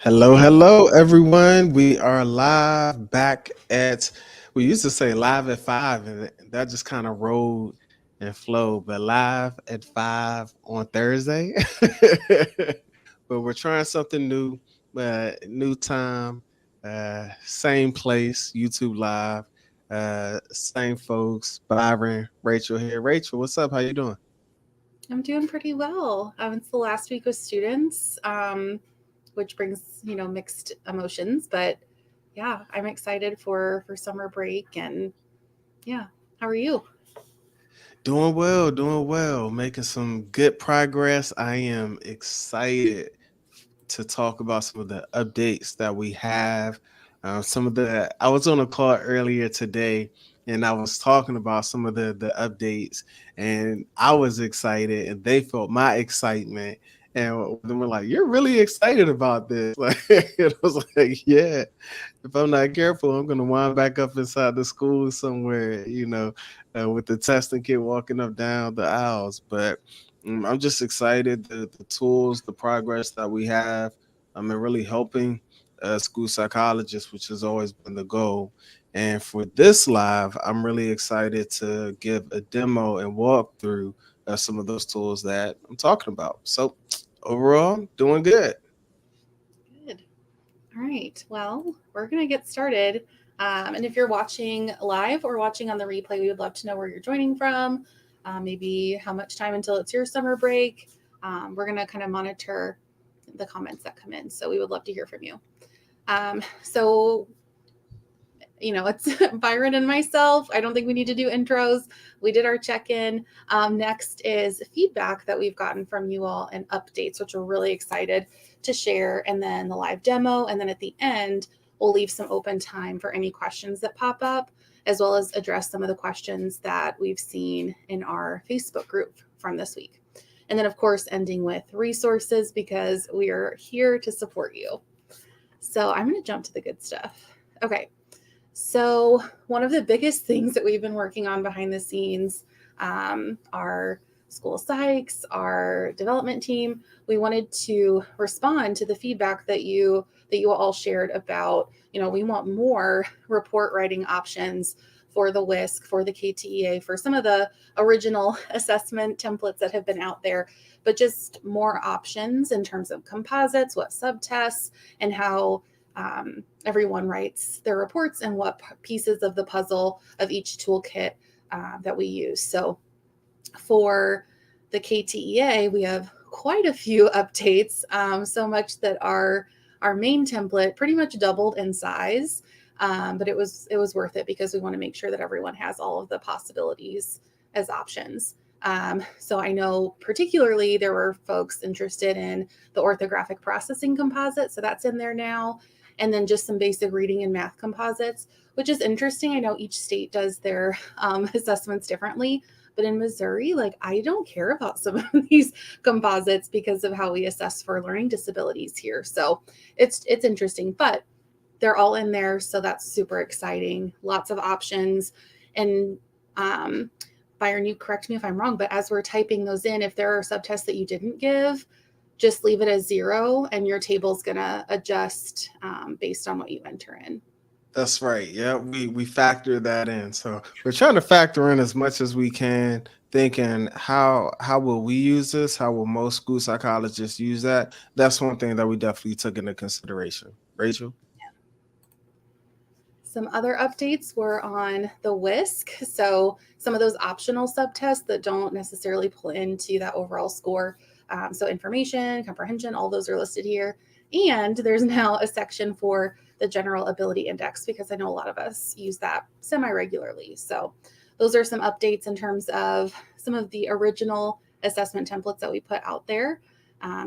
Hello, everyone. We are live back we used to say live at five, and that just kind of rolled and flowed, but live at five on Thursday. But we're trying something new, new time, same place, YouTube Live, same folks, Byron, Rachel here. Rachel, what's up? How you doing? I'm doing pretty well. It's the last week with students, which brings mixed emotions. But yeah, I'm excited for summer break, and yeah, how are you? Doing well, making some good progress. I am excited to talk about some of the updates that we have. I was on a call earlier today, and I was talking about some of the updates, and I was excited, and they felt my excitement. And they were like, "You're really excited about this?" Like, it was like, "Yeah, if I'm not careful, I'm gonna wind back up inside the school somewhere, with the testing kit walking up down the aisles." But I'm just excited the tools, the progress that we have. I'm really helping school psychologists, which has always been the goal. And for this live, I'm really excited to give a demo and walk through some of those tools that I'm talking about. So overall, doing good. Good. All right. Well, we're gonna get started. And if you're watching live or watching on the replay, we would love to know where you're joining from. Maybe how much time until it's your summer break. We're gonna kind of monitor the comments that come in, so we would love to hear from you. So it's Byron and myself. I don't think we need to do intros. We did our check in. Next is feedback that we've gotten from you all and updates, which we're really excited to share. And then the live demo. And then at the end, we'll leave some open time for any questions that pop up, as well as address some of the questions that we've seen in our Facebook group from this week. And then, of course, ending with resources because we are here to support you. So I'm going to jump to the good stuff. Okay. So, one of the biggest things that we've been working on behind the scenes, our school psychs, our development team, we wanted to respond to the feedback that you all shared about, we want more report writing options for the WISC, for the KTEA, for some of the original assessment templates that have been out there, but just more options in terms of composites, what subtests, and how everyone writes their reports and what pieces of the puzzle of each toolkit that we use. So for the KTEA, we have quite a few updates, so much that our main template pretty much doubled in size. But it was worth it because we want to make sure that everyone has all of the possibilities as options. So I know particularly there were folks interested in the orthographic processing composite, so that's in there now, and then just some basic reading and math composites, which is interesting. I know each state does their assessments differently, but in Missouri, like I don't care about some of these composites because of how we assess for learning disabilities here. So it's interesting, but they're all in there, so that's super exciting. Lots of options, and um, Byron, you correct me if I'm wrong, but as we're typing those in, if there are subtests that you didn't give, just leave it as 0 and your table's gonna adjust based on what you enter in. That's right. Yeah, we factor that in. So we're trying to factor in as much as we can, thinking how will we use this? How will most school psychologists use that? That's one thing that we definitely took into consideration. Rachel? Some other updates were on the WISC. So some of those optional subtests that don't necessarily pull into that overall score. So information, comprehension, all those are listed here. And there's now a section for the general ability index because I know a lot of us use that semi-regularly. So those are some updates in terms of some of the original assessment templates that we put out there.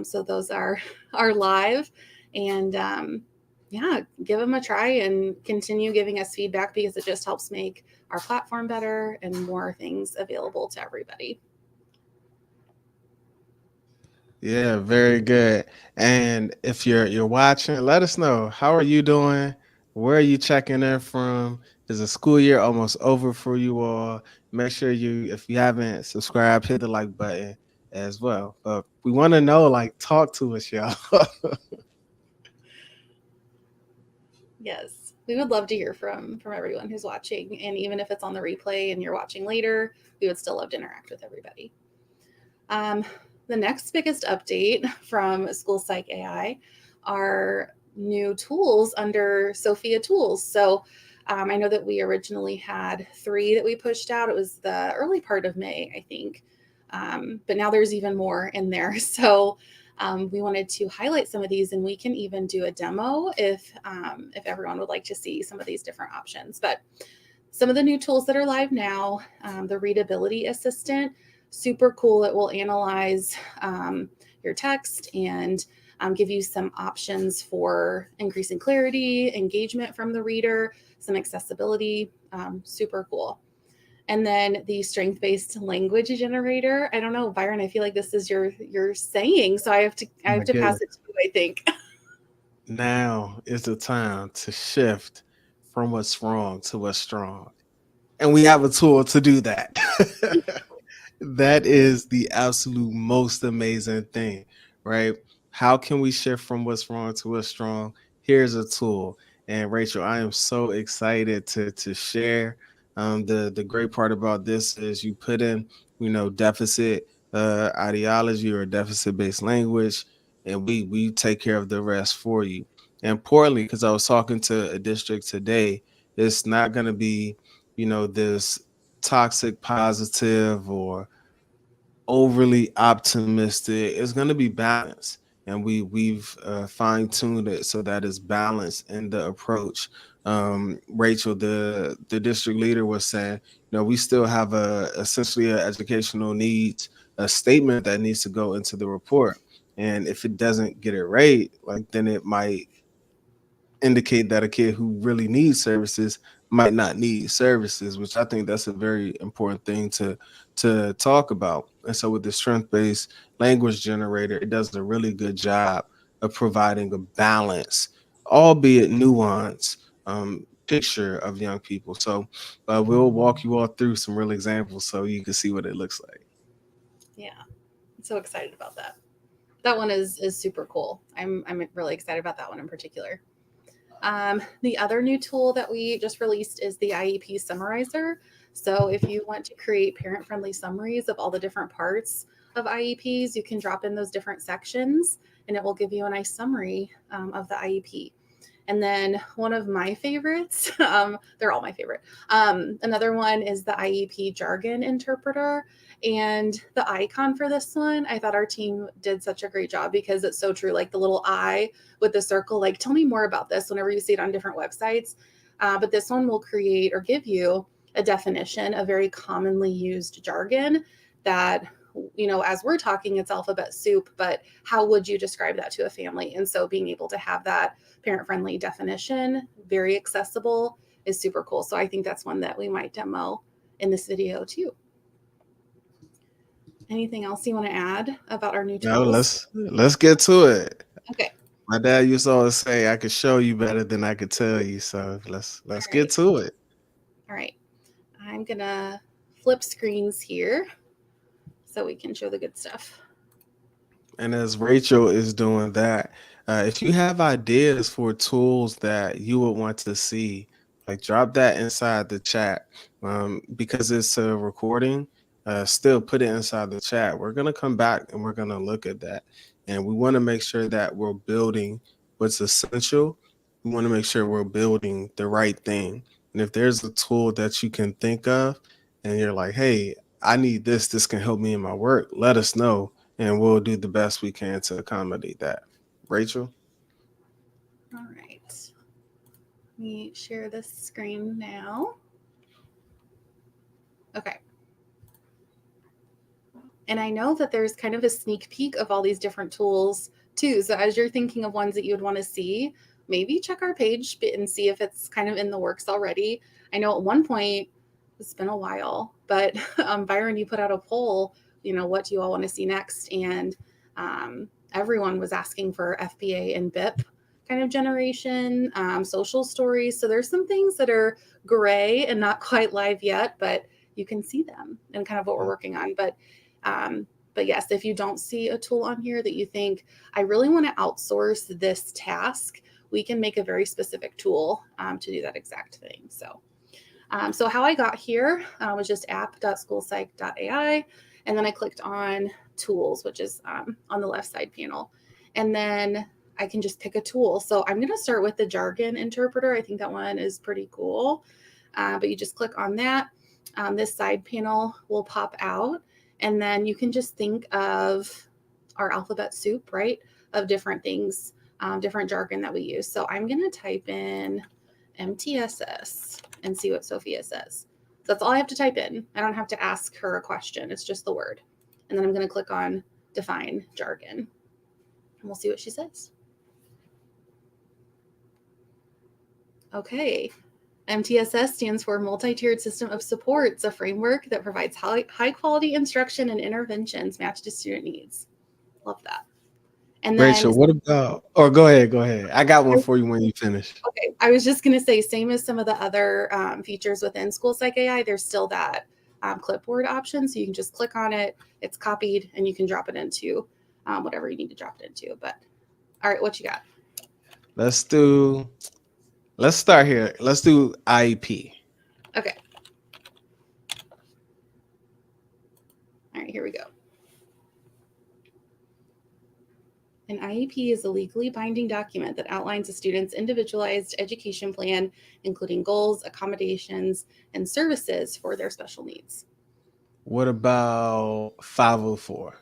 So those are live, and yeah, give them a try and continue giving us feedback because it just helps make our platform better and more things available to everybody. Yeah, very good. And if you're watching, let us know. How are you doing? Where are you checking in from? Is the school year almost over for you all? Make sure if you haven't subscribed, hit the like button as well. But we want to know, like, talk to us, y'all. Yes, we would love to hear from everyone who's watching, and even if it's on the replay and you're watching later, we would still love to interact with everybody. The next biggest update from School Psych AI are new tools under Sophia Tools. So I know that we originally had 3 that we pushed out. It was the early part of May, I think. But now there's even more in there. So we wanted to highlight some of these, and we can even do a demo if everyone would like to see some of these different options. But some of the new tools that are live now, the Readability Assistant, super cool. It will analyze your text and give you some options for increasing clarity, engagement from the reader, some accessibility, super cool. And then the strength-based language generator. I don't know, Byron, I feel like this is your saying, so I have to pass it to you, I think. Now is the time to shift from what's wrong to what's strong. And we have a tool to do that. That is the absolute most amazing thing, right? How can we shift from what's wrong to what's strong? Here's a tool. And Rachel, I am so excited to share. The great part about this is you put in, deficit ideology or deficit based language, and we take care of the rest for you. And importantly, because I was talking to a district today, it's not going to be, this toxic positive or overly optimistic. It's going to be balanced, and we've fine-tuned it so that it's balanced in the approach. Rachel, the district leader, was saying, we still have essentially an educational needs, a statement that needs to go into the report, and if it doesn't get it right, like, then it might indicate that a kid who really needs services might not need services, which I think that's a very important thing to talk about. And so with the strength-based language generator, it does a really good job of providing a balance, albeit nuance, picture of young people. So we'll walk you all through some real examples so you can see what it looks like. Yeah, I'm so excited about that. That one is super cool. I'm really excited about that one in particular. The other new tool that we just released is the IEP Summarizer. So if you want to create parent-friendly summaries of all the different parts of IEPs, you can drop in those different sections and it will give you a nice summary of the IEP. And then one of my favorites, they're all my favorite. Another one is the IEP jargon interpreter. And the icon for this one, I thought our team did such a great job because it's so true. Like the little eye with the circle, like, tell me more about this whenever you see it on different websites. But this one will create or give you a definition of very commonly used jargon that, as we're talking, it's alphabet soup, but how would you describe that to a family? And so being able to have that parent-friendly definition, very accessible, is super cool. So I think that's one that we might demo in this video too. Anything else you want to add about our new tools? No, let's get to it. Okay. My dad used to always say, I could show you better than I could tell you. So let's get to it. All right. I'm going to flip screens here so we can show the good stuff. And as Rachel is doing that, if you have ideas for tools that you would want to see, like, drop that inside the chat. Because it's a recording, still put it inside the chat. We're going to come back and we're going to look at that. And we want to make sure that we're building what's essential. We want to make sure we're building the right thing. And if there's a tool that you can think of and you're like, hey, I need this can help me in my work, let us know, and we'll do the best we can to accommodate that. Rachel? All right. Let me share this screen now. Okay. And I know that there's kind of a sneak peek of all these different tools too. So as you're thinking of ones that you would want to see, maybe check our page and see if it's kind of in the works already. I know at one point, it's been a while, but Byron, you put out a poll, what do you all want to see next? And everyone was asking for FBA and BIP kind of generation, social stories. So there's some things that are gray and not quite live yet, but you can see them and kind of what we're working on. But yes, if you don't see a tool on here that you think, I really want to outsource this task, we can make a very specific tool to do that exact thing. So how I got here was just app.schoolpsych.ai. And then I clicked on tools, which is on the left side panel. And then I can just pick a tool. So I'm going to start with the jargon interpreter. I think that one is pretty cool. But you just click on that. This side panel will pop out. And then you can just think of our alphabet soup, right? Of different things, different jargon that we use. So I'm going to type in MTSS and see what Sophia says. So that's all I have to type in. I don't have to ask her a question. It's just the word. And then I'm going to click on define jargon. And we'll see what she says. Okay. MTSS stands for Multi-Tiered System of Support. It's a framework that provides high-quality instruction and interventions matched to student needs. Love that. And then, Rachel, what about, or go ahead. I got one for you when you finish. Okay, I was just going to say, same as some of the other features within SchoolPsych AI, there's still that clipboard option. So you can just click on it, it's copied, and you can drop it into whatever you need to drop it into. But all right, what you got? Let's start here. Let's do IEP. Okay. All right, here we go. An IEP is a legally binding document that outlines a student's individualized education plan, including goals, accommodations, and services for their special needs. What about 504?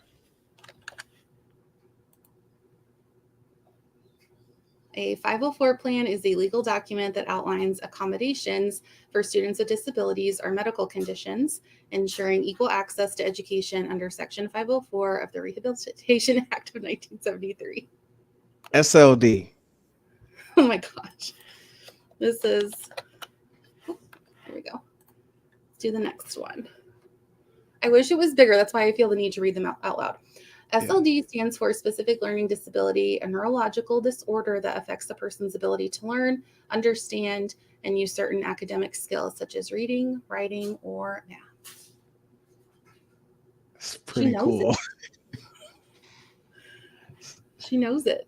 A 504 plan is a legal document that outlines accommodations for students with disabilities or medical conditions, ensuring equal access to education under Section 504 of the Rehabilitation Act of 1973. SLD. Oh my gosh. This is, here we go. Let's do the next one. I wish it was bigger. That's why I feel the need to read them out loud. SLD stands for Specific Learning Disability, a neurological disorder that affects the person's ability to learn, understand, and use certain academic skills such as reading, writing, or math. It's pretty cool. She knows it.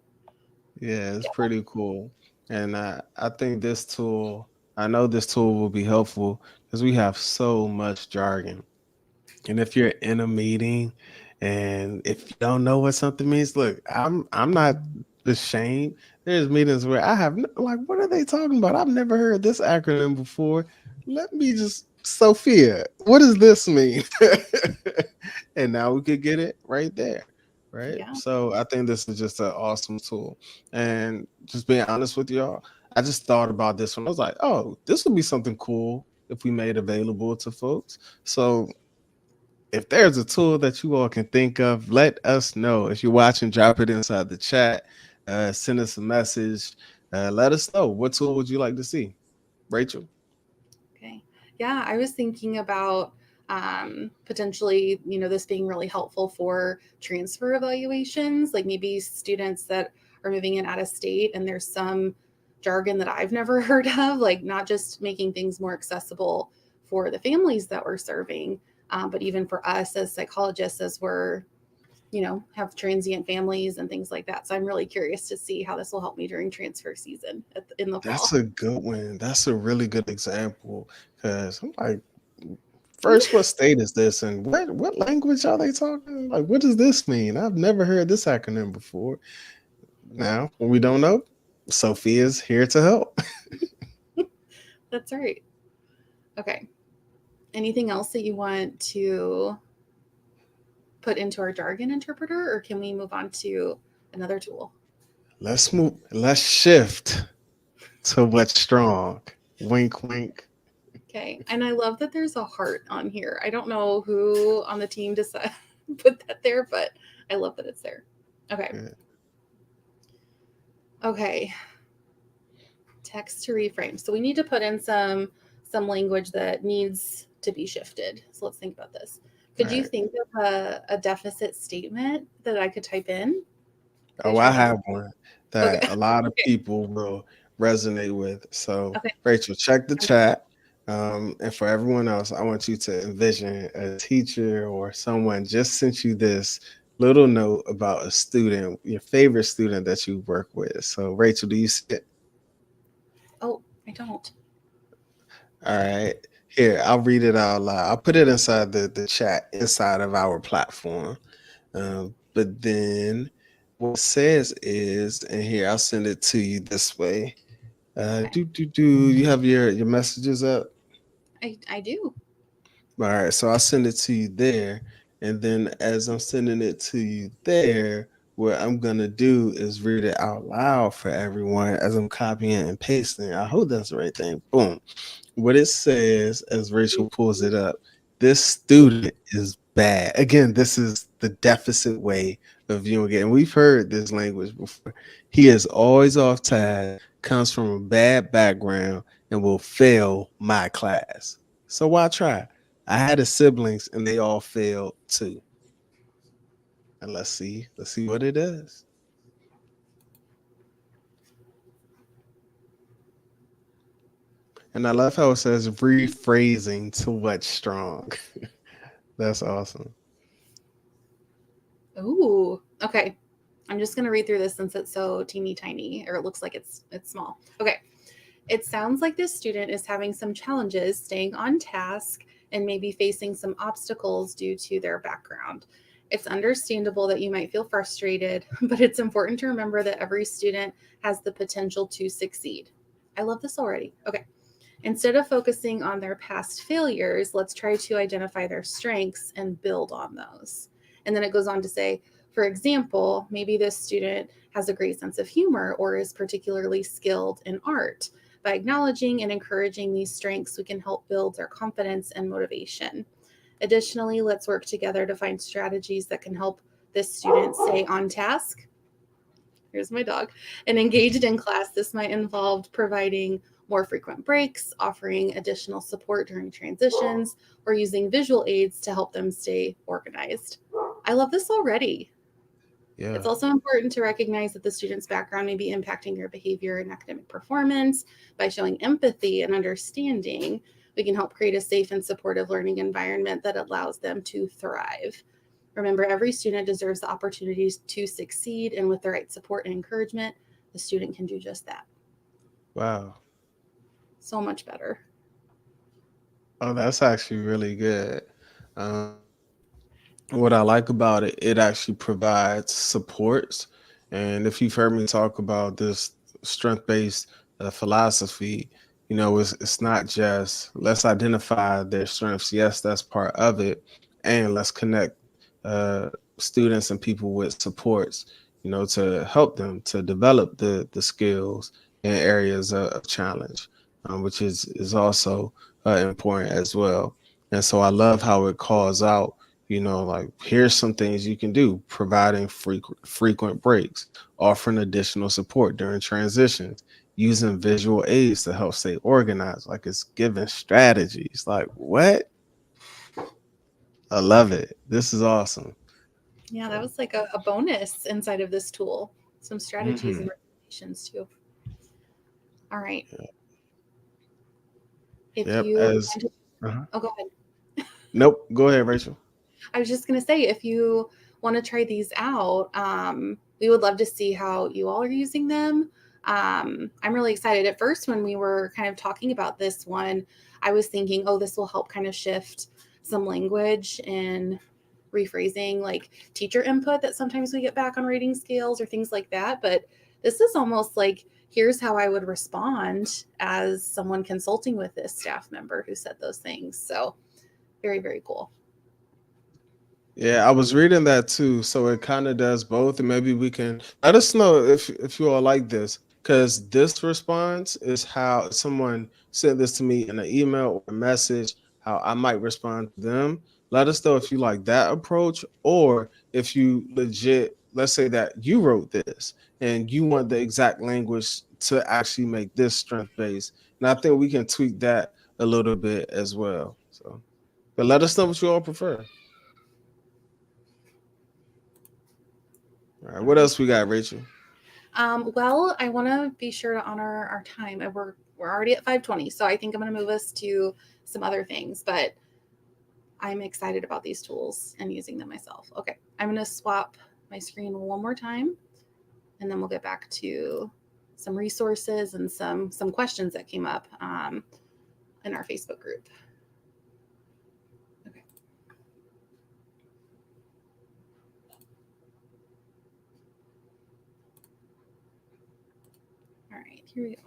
Yeah, it's pretty cool. And I think this tool, I know this tool will be helpful because we have so much jargon. And if you're in a meeting and if you don't know what something means, look, I'm not ashamed. There's meetings where I have like, what are they talking about? I've never heard this acronym before. Let me just, Sophia, what does this mean? And now we could get it right there. Right. Yeah. So I think this is just an awesome tool. And just being honest with y'all, I just thought about this one. I was like, oh, this would be something cool if we made available to folks. So if there's a tool that you all can think of, let us know. If you're watching, drop it inside the chat. Send us a message. Let us know. What tool would you like to see? Rachel? Okay. Yeah, I was thinking about potentially, this being really helpful for transfer evaluations, like maybe students that are moving in out of state and there's some jargon that I've never heard of, like not just making things more accessible for the families that we're serving, but even for us as psychologists, as we're, have transient families and things like that. So I'm really curious to see how this will help me during transfer season in the fall. That's a good one. That's a really good example because I'm like, first, what state is this and what language are they talking? Like, what does this mean? I've never heard this acronym before. Now, when we don't know, Sophia's here to help. That's right. Okay. Anything else that you want to put into our jargon interpreter, or can we move on to another tool? Let's shift to what's strong. Wink, wink. Okay. And I love that there's a heart on here. I don't know who on the team decided put that there, but I love that it's there. Okay. Yeah. Okay. Text to reframe. So we need to put in some language that needs to be shifted. So let's think about this. Could you think of a deficit statement that I could type in? Oh, I have one that a lot of people will resonate with. So, Rachel, check the chat. And for everyone else, I want you to envision a teacher or someone just sent you this little note about a student, your favorite student that you work with. So, Rachel, do you see it? Oh, I don't. All right. Here, I'll read it out loud. I'll put it inside the chat inside of our platform. But then what it says is, and here, I'll send it to you this way. Okay. You have your messages up? I do. All right, so I'll send it to you there. And then as I'm sending it to you there, what I'm gonna do is read it out loud for everyone as I'm copying and pasting. I hope that's the right thing. Boom. What it says as Rachel pulls it up, this student is bad. Again, this is the deficit way of viewing it. And we've heard this language before. He is always off task, comes from a bad background, and will fail my class. So why try? I had a siblings and they all failed too. And let's see what it is. And I love how it says rephrasing to what's strong. That's awesome. Ooh. Okay. I'm just gonna read through this since it's so teeny tiny, or it looks like it's small. Okay. It sounds like this student is having some challenges staying on task and maybe facing some obstacles due to their background. It's understandable that you might feel frustrated, but it's important to remember that every student has the potential to succeed. I love this already. Okay. Instead of focusing on their past failures, let's try to identify their strengths and build on those. And then it goes on to say, for example, maybe this student has a great sense of humor or is particularly skilled in art. By acknowledging and encouraging these strengths, we can help build their confidence and motivation. Additionally, let's work together to find strategies that can help this student stay on task. Here's my dog. And engaged in class, this might involve providing more frequent breaks, offering additional support during transitions, or using visual aids to help them stay organized. I love this already. It's Yeah. also important to recognize that the student's background may be impacting their behavior and academic performance. By showing empathy and understanding, we can help create a safe and supportive learning environment that allows them to thrive. Remember, every student deserves the opportunities to succeed, and with the right support and encouragement, the student can do just that. Wow. So much better. Oh, that's actually really good. Um, what I like about it, it actually provides supports. And if you've heard me talk about this strength-based philosophy, it's not just let's identify their strengths. Yes, that's part of it, and let's connect uh, students and people with supports. To help them to develop the skills in areas of challenge, which is also important as well. And so I love how it calls out like here's some things you can do: providing frequent breaks, offering additional support during transitions, using visual aids to help stay organized. Like it's giving strategies. Like what? I love it. This is awesome. Yeah, that So, was like a bonus inside of this tool. Some strategies mhm. and recommendations too. All right. If Yep. you, As uh-huh. oh, go ahead. Nope. Go ahead, Rachel. I was just going to say, if you want to try these out, we would love to see how you all are using them. I'm really excited. At first, when we were kind of talking about this one, I was thinking, oh, this will help kind of shift some language and rephrasing, like teacher input that sometimes we get back on rating scales or things like that. But this is almost like, here's how I would respond as someone consulting with this staff member who said those things. So, very, very cool. Yeah, I was reading that too. So it kind of does both, and maybe we can let us know if you all like this, because this response is how someone sent this to me in an email or a message. How I might respond to them. Let us know if you like that approach, or if you legit, let's say that you wrote this and you want the exact language to actually make this strength based. And I think we can tweak that a little bit as well. So, but let us know what you all prefer. All right, All what right. else we got, Rachel? Well, I want to be sure to honor our time. We're already at 5:20, so I think I'm going to move us to some other things. But I'm excited about these tools and using them myself. Okay, I'm going to swap my screen one more time, and then we'll get back to resources and some questions that came up in our Facebook group. Okay. All right, here we go.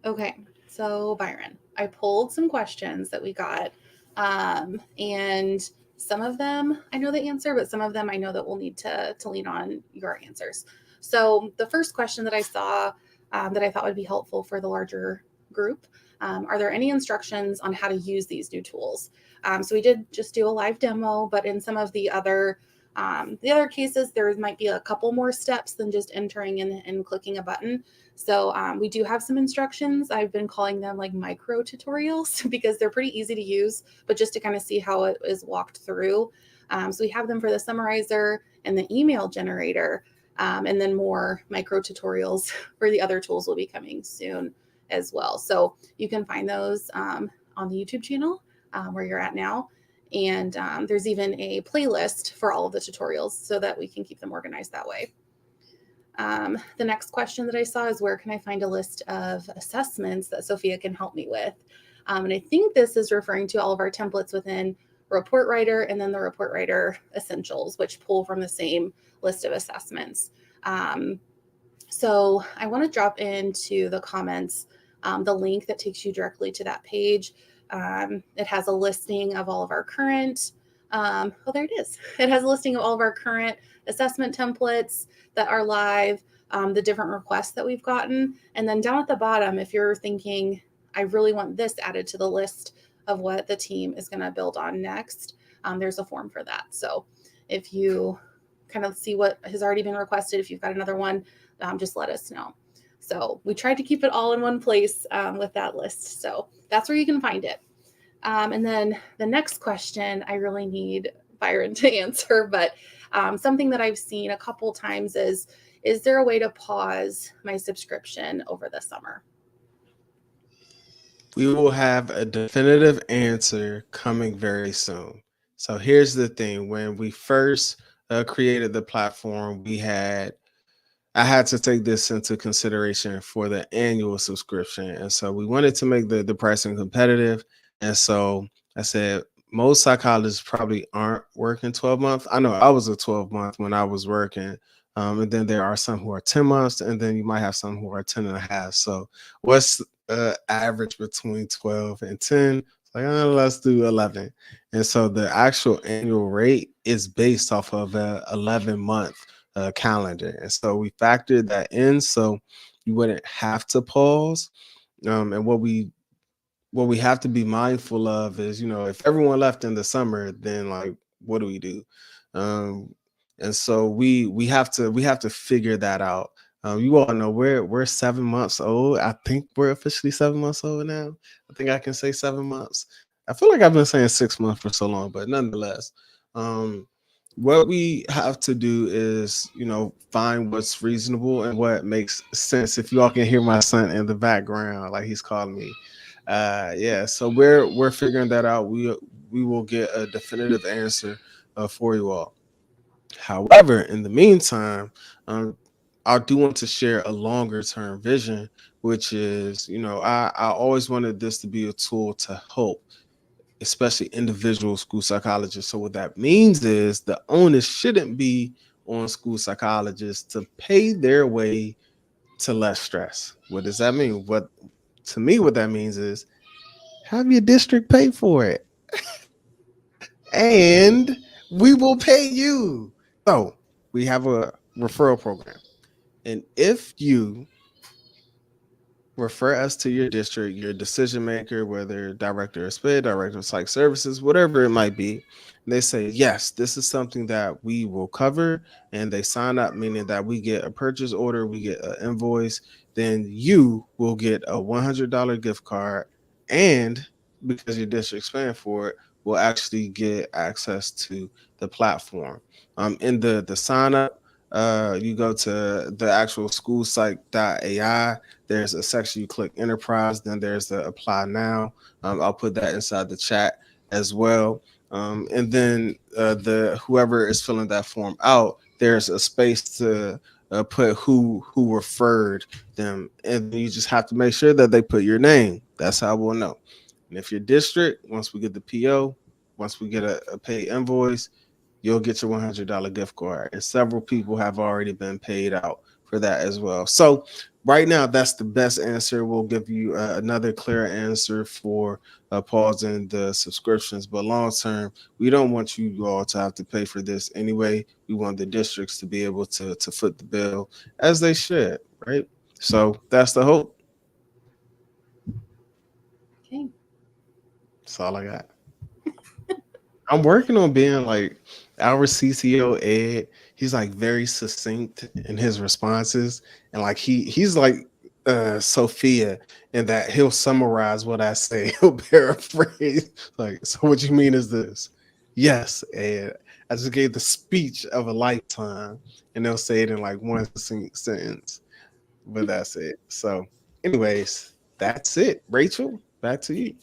Okay, so Byron, I pulled some questions that we got, and some of them I know the answer, but some of them I know that we'll need to lean on your answers. So the first question that I saw that I thought would be helpful for the larger group, are there any instructions on how to use these new tools? So we did just do a live demo, but in some of the other cases, there might be a couple more steps than just entering and clicking a button. So we do have some instructions. I've been calling them like micro tutorials because they're pretty easy to use, but just to kind of see how it is walked through. So we have them for the summarizer and the email generator, and then more micro tutorials for the other tools will be coming soon as well. So you can find those on the YouTube channel where you're at now. And there's even a playlist for all of the tutorials so that we can keep them organized that way. The next question that I saw is, where can I find a list of assessments that Sophia can help me with? And I think this is referring to all of our templates within Report Writer and then the Report Writer Essentials, which pull from the same list of assessments. So I want to drop into the comments the link that takes you directly to that page. It has a listing of all of our current, oh, there it is. It has a listing of all of our current assessment templates that are live, the different requests that we've gotten. And then down at the bottom, if you're thinking, I really want this added to the list of what the team is going to build on next, there's a form for that. So if you kind of see what has already been requested, if you've got another one, just let us know. So we tried to keep it all in one place with that list. So that's where you can find it. And then the next question, I really need Byron to answer, but something that I've seen a couple times is there a way to pause my subscription over the summer? We will have a definitive answer coming very soon. So here's the thing. When we first created the platform, I had to take this into consideration for the annual subscription. And so we wanted to make the pricing competitive. And so I said, most psychologists probably aren't working 12 months. I know I was a 12-month when I was working. And then there are some who are 10 months, and then you might have some who are 10 and a half. So what's average between 12 and 10? It's like, let's do 11. And so the actual annual rate is based off of a 11-month calendar. And so we factored that in so you wouldn't have to pause. And what we have to be mindful of is, if everyone left in the summer, then like, what do we do? And so we have to figure that out. You all know we're 7 months old. I think we're officially 7 months old now. I think I can say 7 months. I feel like I've been saying 6 months for so long, but nonetheless, what we have to do is, find what's reasonable and what makes sense. If you all can hear my son in the background, like he's calling me. Yeah, so we're figuring that out. We will get a definitive answer for you all. However, in the meantime, I do want to share a longer term vision, which is, I always wanted this to be a tool to help, especially individual school psychologists. So what that means is the onus shouldn't be on school psychologists to pay their way to less stress. What does that mean? What that means is have your district pay for it. And we will pay you. So we have a referral program. And if you refer us to your district, your decision maker, whether director of SPID, director of psych services, whatever it might be, they say, yes, this is something that we will cover, and they sign up, meaning that we get a purchase order, we get an invoice, then you will get a $100 gift card, and because your district's paying for it, will actually get access to the platform. In the sign up, you go to the actual schoolpsych.ai. There's a section you click enterprise, then there's the apply now. I'll put that inside the chat as well. And then the whoever is filling that form out, there's a space to put who referred them, and you just have to make sure that they put your name. That's how we'll know. And if your district, once we get the PO, once we get a pay invoice, you'll get your $100 gift card. And several people have already been paid out for that as well. So right now, that's the best answer. We'll give you another clear answer for pausing the subscriptions. But long term, we don't want you all to have to pay for this anyway. We want the districts to be able to foot the bill as they should, right? So that's the hope. Okay. That's all I got. I'm working on being like our CCO Ed. He's like very succinct in his responses, and like he's like Sophia in that he'll summarize what I say. He'll paraphrase like, so what you mean is this? Yes, Ed. I just gave the speech of a lifetime, and they'll say it in like one succinct sentence. But that's it. So, anyways, that's it. Rachel, back to you.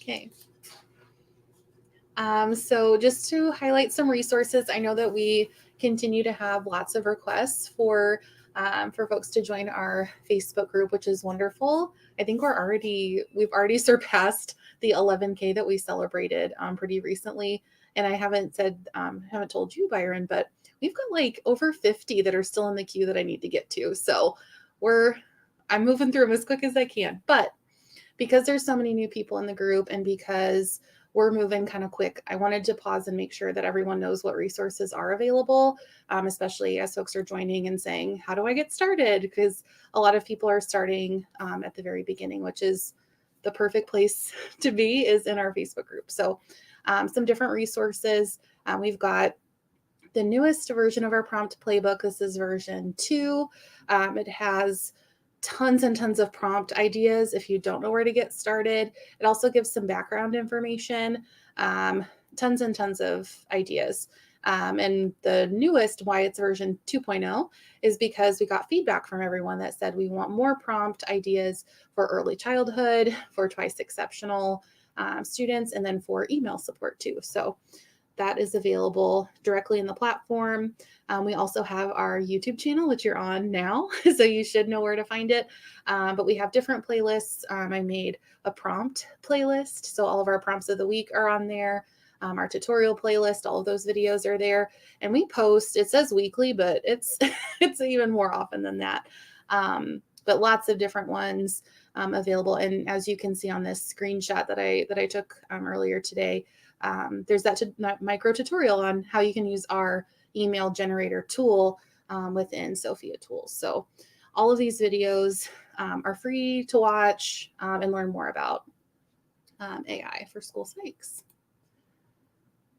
Okay. So just to highlight some resources, I know that we continue to have lots of requests for folks to join our Facebook group, which is wonderful. I think we've already surpassed the 11K that we celebrated pretty recently. And I haven't told you, Byron, but we've got like over 50 that are still in the queue that I need to get to. So I'm moving through them as quick as I can. But because there's so many new people in the group and because we're moving kind of quick, I wanted to pause and make sure that everyone knows what resources are available, especially as folks are joining and saying, how do I get started? Because a lot of people are starting at the very beginning, which is the perfect place to be, is in our Facebook group. So some different resources. We've got the newest version of our prompt playbook. This is version 2. It has tons and tons of prompt ideas if you don't know where to get started. It also gives some background information, tons and tons of ideas. And the newest, why it's version 2.0, is because we got feedback from everyone that said we want more prompt ideas for early childhood, for twice exceptional students, and then for email support too. So that is available directly in the platform. We also have our YouTube channel, which you're on now, so you should know where to find it. But we have different playlists. I made a prompt playlist, so all of our prompts of the week are on there. Our tutorial playlist, all of those videos are there. And we post, it says weekly, but it's it's even more often than that. But lots of different ones available. And as you can see on this screenshot that I took earlier today, there's that micro tutorial on how you can use our email generator tool within Sophia Tools. So all of these videos are free to watch and learn more about AI for school psychs.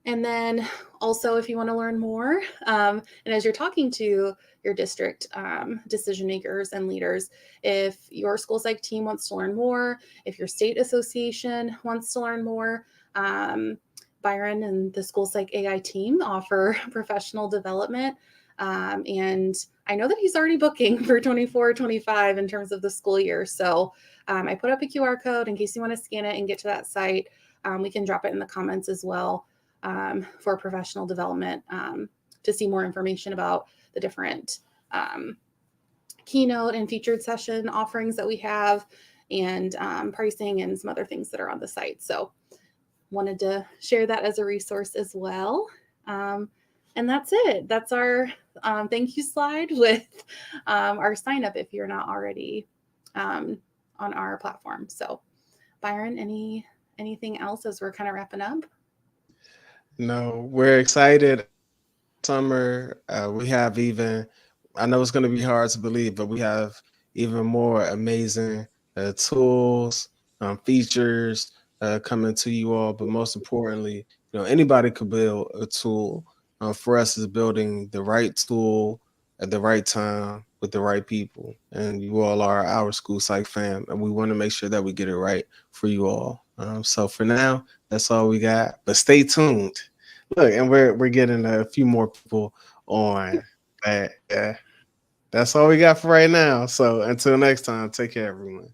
And then also, if you want to learn more, and as you're talking to your district decision makers and leaders, if your school psych team wants to learn more, if your state association wants to learn more, Byron and the School Psych AI team offer professional development. And I know that he's already booking for 24-25 in terms of the school year. So I put up a QR code in case you want to scan it and get to that site. We can drop it in the comments as well for professional development to see more information about the different keynote and featured session offerings that we have, and pricing and some other things that are on the site. So wanted to share that as a resource as well. And that's it. That's our thank you slide with our sign up if you're not already on our platform. So Byron, anything else as we're kind of wrapping up? No, we're excited. Summer, we have I know it's going to be hard to believe, but we have even more amazing tools, features coming to you all. But most importantly, anybody could build a tool. For us, is building the right tool at the right time with the right people. And you all are our school psych fam, and we want to make sure that we get it right for you all. So for now, that's all we got. But stay tuned. Look, and we're getting a few more people on. But yeah, that's all we got for right now. So until next time, take care, everyone.